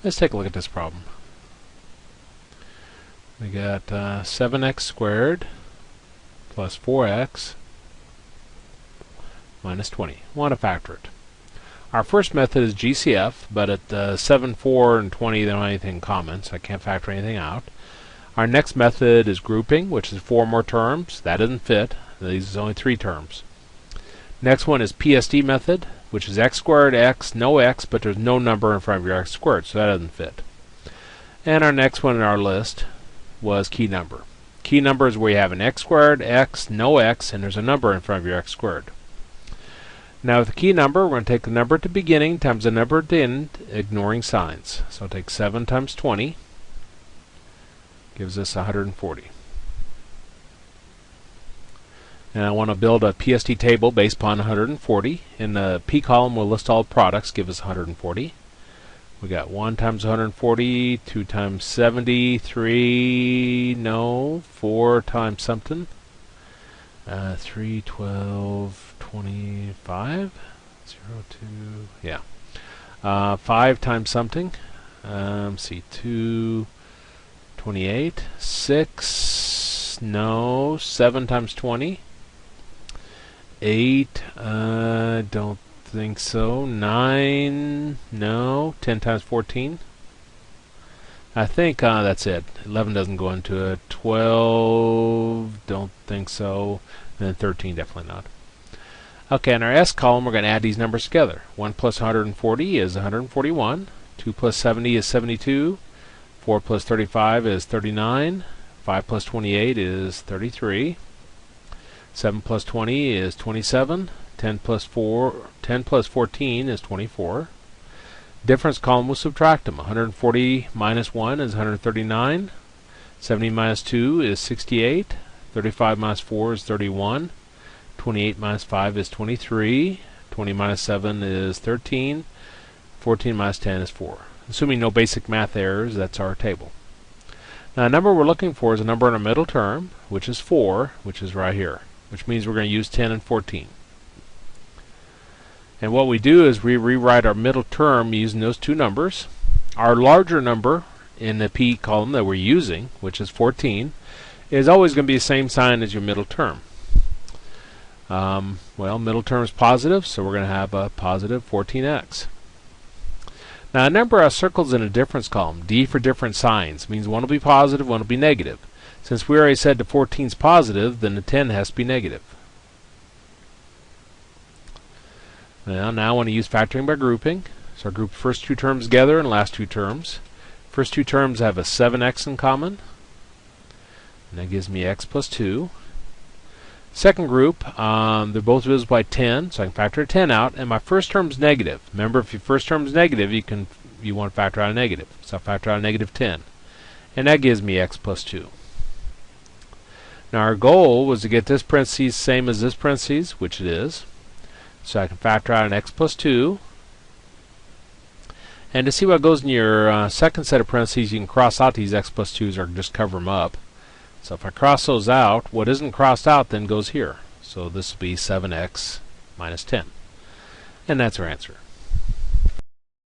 Let's take a look at this problem. We got 7x squared plus 4x minus 20. We want to factor it. Our first method is GCF, but at 7, 4, and 20 they don't have anything in common, so I can't factor anything out. Our next method is grouping, which is 4 more terms. That doesn't fit. These are only 3 terms. Next one is PSD method, which is x squared, x, no x, but there's no number in front of your x squared, so that doesn't fit. And our next one in our list was key number. Key number is where you have an x squared, x, no x, and there's a number in front of your x squared. Now with the key number, we're going to take the number at the beginning times the number at the end, ignoring signs. So I'll take 7 times 20, gives us 140. And I want to build a PSD table based upon 140. In the P column, we'll list all products, give us 140. We got 1 times 140, 2 times 70, 3, no, 4 times something. 3, 12, 25, 0, 2, yeah. 5 times something. See, 2, 28, 6, no, 7 times 20. 8, don't think so. 9, no. 10 times 14. I think that's it. 11 doesn't go into it. 12, don't think so. And then 13, definitely not. Okay, in our S column, we're going to add these numbers together. 1 plus 140 is 141. 2 plus 70 is 72. 4 plus 35 is 39. 5 plus 28 is 33. 7 plus 20 is 27. 10 plus 14 is 24. Difference column will subtract them. 140 minus 1 is 139. 70 minus 2 is 68. 35 minus 4 is 31. 28 minus 5 is 23. 20 minus 7 is 13. 14 minus 10 is 4. Assuming no basic math errors, that's our table. Now the number we're looking for is a number in a middle term, which is 4, which is right here, which means we're going to use 10 and 14. And what we do is we rewrite our middle term using those two numbers. Our larger number in the P column that we're using, which is 14, is always going to be the same sign as your middle term. Well, middle term is positive, so we're going to have a positive 14x. Now a number of circles in a difference column, D for different signs, means one will be positive, one will be negative. Since we already said the 14 is positive, then the 10 has to be negative. Now I want to use factoring by grouping. So I group the first 2 terms together and last 2 terms. First 2 terms have a 7x in common. And that gives me x plus 2. Second group, they're both divisible by 10, so I can factor a 10 out. And my first term is negative. Remember, if your first term is negative, you want to factor out a negative. So I factor out a negative 10. And that gives me x plus 2. Now our goal was to get this parentheses same as this parentheses, which it is. So I can factor out an x plus 2. And to see what goes in your second set of parentheses, you can cross out these x plus 2's or just cover them up. So if I cross those out, what isn't crossed out then goes here. So this will be 7x minus 10. And that's our answer.